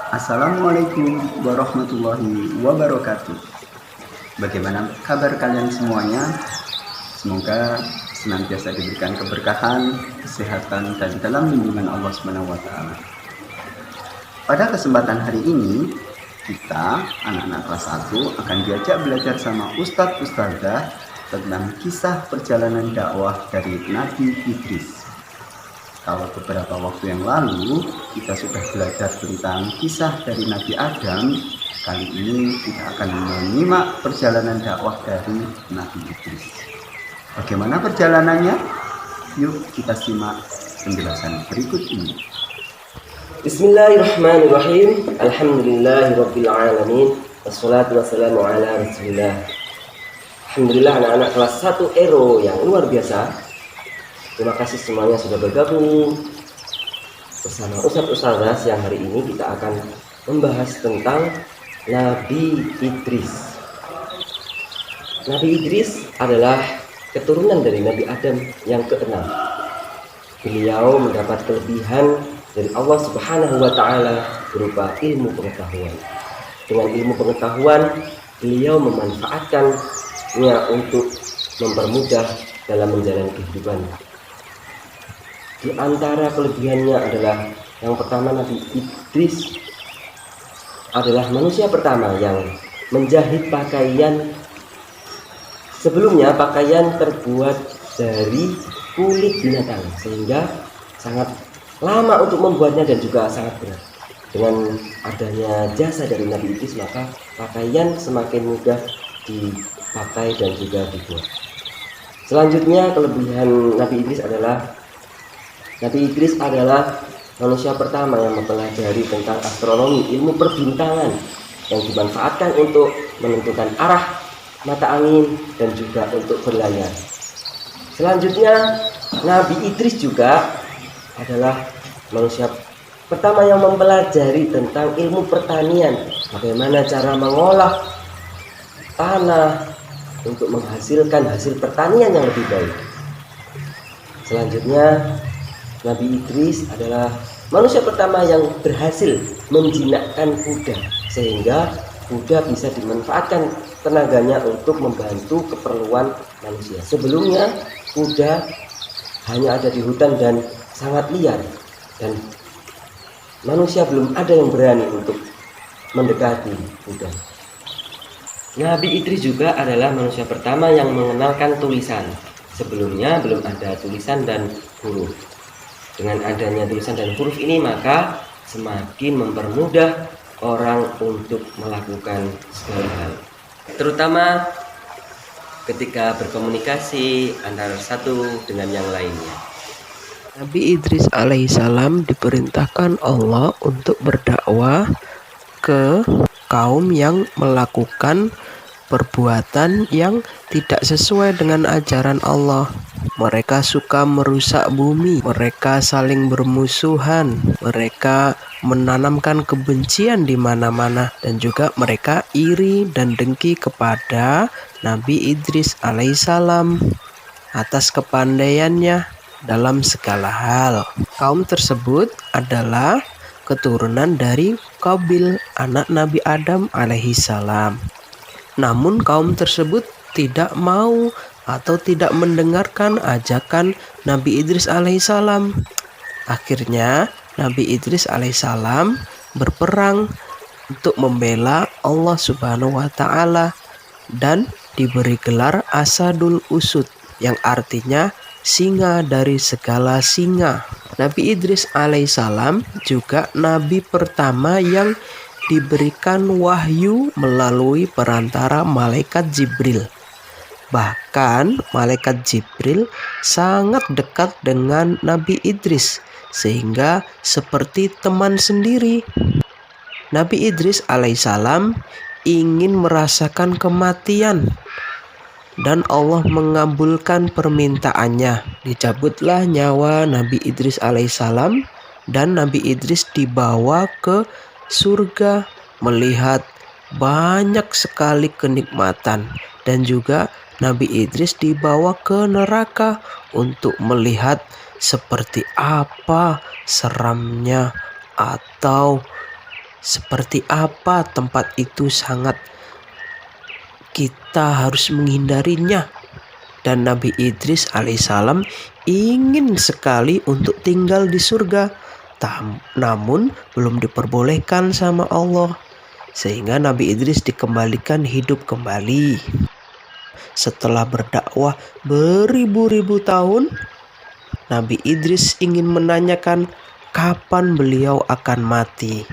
Assalamualaikum warahmatullahi wabarakatuh. Bagaimana kabar kalian semuanya? Semoga senantiasa diberikan keberkahan, kesehatan, dan dalam lindungan Allah Subhanahu wa Ta'ala. Pada kesempatan hari ini, kita anak-anak kelas 1 akan diajak belajar sama Ustadz Ustadzah tentang kisah perjalanan dakwah dari Nabi Idris. Kalau beberapa waktu yang lalu kita sudah belajar tentang kisah dari Nabi Adam, kali ini kita akan menyimak perjalanan dakwah dari Nabi Idris. Bagaimana perjalanannya? Yuk kita simak penjelasan berikut ini. Bismillahirrahmanirrahim. Alhamdulillahirabbil alamin. Wassalatu wassalamu ala Rasulillah. Alhamdulillah, anak-anak kelas 1 ERO yang luar biasa. Terima kasih semuanya sudah bergabung bersama Ustadz Ustadzah yang hari ini kita akan membahas tentang Nabi Idris. Nabi Idris adalah keturunan dari Nabi Adam yang ke-6. Beliau mendapat kelebihan dari Allah Subhanahu wa Ta'ala berupa ilmu pengetahuan. Dengan ilmu pengetahuan, beliau memanfaatkannya untuk mempermudah dalam menjalani kehidupan. Di antara kelebihannya adalah yang pertama, Nabi Idris adalah manusia pertama yang menjahit pakaian. Sebelumnya pakaian terbuat dari kulit binatang sehingga sangat lama untuk membuatnya dan juga sangat berat. Dengan adanya jasa dari Nabi Idris, maka pakaian semakin mudah dipakai dan juga dibuat. Selanjutnya, kelebihan Nabi Idris adalah manusia pertama yang mempelajari tentang astronomi, ilmu perbintangan yang dimanfaatkan untuk menentukan arah mata angin dan juga untuk berlayar. Selanjutnya, Nabi Idris juga adalah manusia pertama yang mempelajari tentang ilmu pertanian, bagaimana cara mengolah tanah untuk menghasilkan hasil pertanian yang lebih baik. Selanjutnya, Nabi Idris adalah manusia pertama yang berhasil menjinakkan kuda sehingga kuda bisa dimanfaatkan tenaganya untuk membantu keperluan manusia. Sebelumnya kuda hanya ada di hutan dan sangat liar dan manusia belum ada yang berani untuk mendekati kuda. Nabi Idris juga adalah manusia pertama yang mengenalkan tulisan. Sebelumnya belum ada tulisan dan huruf. Dengan adanya tulisan dan huruf ini, maka semakin mempermudah orang untuk melakukan segala hal, terutama ketika berkomunikasi antara satu dengan yang lainnya. Nabi Idris alaihissalam diperintahkan Allah untuk berdakwah ke kaum yang melakukan perbuatan yang tidak sesuai dengan ajaran Allah. Mereka suka merusak bumi, mereka saling bermusuhan, mereka menanamkan kebencian di mana-mana, dan juga mereka iri dan dengki kepada Nabi Idris alaihissalam atas kepandaiannya dalam segala hal. Kaum tersebut adalah keturunan dari Qabil, anak Nabi Adam alaihissalam. Namun kaum tersebut tidak mau atau tidak mendengarkan ajakan Nabi Idris alaihissalam. Akhirnya Nabi Idris alaihissalam berperang untuk membela Allah Subhanahu wa Ta'ala dan diberi gelar Asadul Usud yang artinya singa dari segala singa. Nabi Idris alaihissalam juga nabi pertama yang diberikan wahyu melalui perantara malaikat Jibril. Bahkan malaikat Jibril sangat dekat dengan Nabi Idris sehingga seperti teman sendiri. Nabi Idris alaihissalam ingin merasakan kematian dan Allah mengabulkan permintaannya. Dicabutlah nyawa Nabi Idris alaihissalam dan Nabi Idris dibawa ke surga melihat banyak sekali kenikmatan, dan juga Nabi Idris dibawa ke neraka untuk melihat seperti apa seramnya atau seperti apa tempat itu sangat kita harus menghindarinya. Dan Nabi Idris alaihissalam ingin sekali untuk tinggal di surga, namun belum diperbolehkan sama Allah, sehingga Nabi Idris dikembalikan hidup kembali. Setelah berdakwah beribu-ribu tahun, Nabi Idris ingin menanyakan kapan beliau akan mati.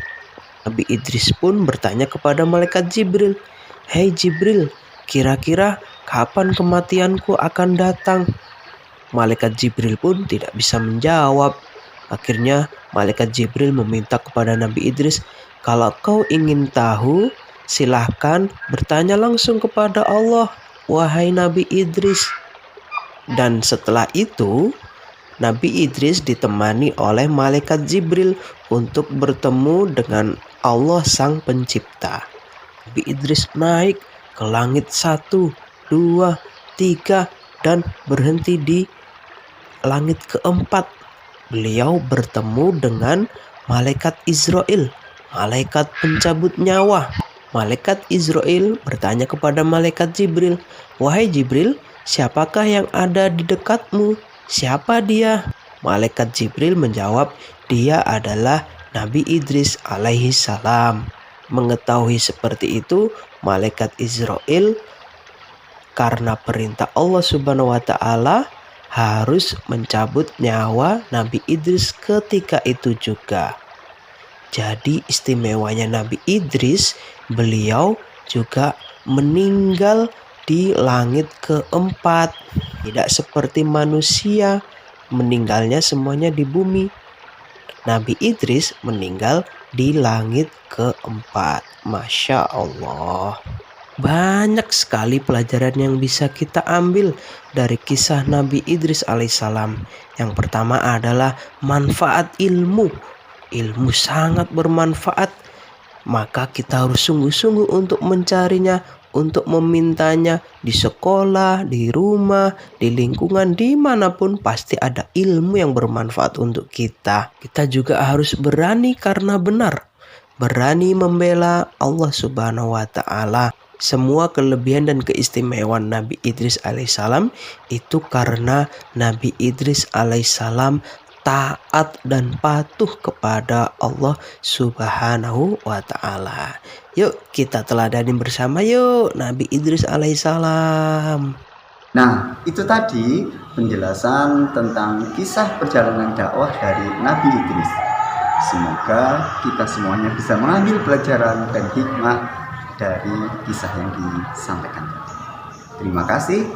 Nabi Idris pun bertanya kepada malaikat Jibril, "Hei Jibril, kira-kira kapan kematianku akan datang?" Malaikat Jibril pun tidak bisa menjawab. Akhirnya malaikat Jibril meminta kepada Nabi Idris, "Kalau kau ingin tahu, silahkan bertanya langsung kepada Allah, wahai Nabi Idris." Dan setelah itu Nabi Idris ditemani oleh malaikat Jibril untuk bertemu dengan Allah Sang Pencipta. Nabi Idris naik ke langit 1, 2, 3 dan berhenti di langit keempat. Beliau bertemu dengan malaikat Israel, malaikat pencabut nyawa. Malaikat Israel bertanya kepada malaikat Jibril, "Wahai Jibril, siapakah yang ada di dekatmu? Siapa dia?" Malaikat Jibril menjawab, "Dia adalah Nabi Idris alaihi salam." Mengetahui seperti itu, malaikat Israel karena perintah Allah Subhanahu wa taala harus mencabut nyawa Nabi Idris ketika itu juga. Jadi istimewanya Nabi Idris, beliau juga meninggal di langit keempat. Tidak seperti manusia, meninggalnya semuanya di bumi. Nabi Idris meninggal di langit keempat. Masya Allah. Banyak sekali pelajaran yang bisa kita ambil dari kisah Nabi Idris alaihissalam. Yang pertama adalah manfaat ilmu. Ilmu sangat bermanfaat. Maka kita harus sungguh-sungguh untuk mencarinya, untuk memintanya di sekolah, di rumah, di lingkungan, dimanapun pasti ada ilmu yang bermanfaat untuk kita. Kita juga harus berani karena benar, berani membela Allah Subhanahu wa taala. Semua kelebihan dan keistimewaan Nabi Idris alaihissalam itu karena Nabi Idris alaihissalam taat dan patuh kepada Allah Subhanahu wa ta'ala. Yuk kita teladani bersama yuk Nabi Idris alaihissalam. Nah, itu tadi penjelasan tentang kisah perjalanan dakwah dari Nabi Idris. Semoga kita semuanya bisa mengambil pelajaran dan hikmah dari kisah yang disampaikan. Terima kasih.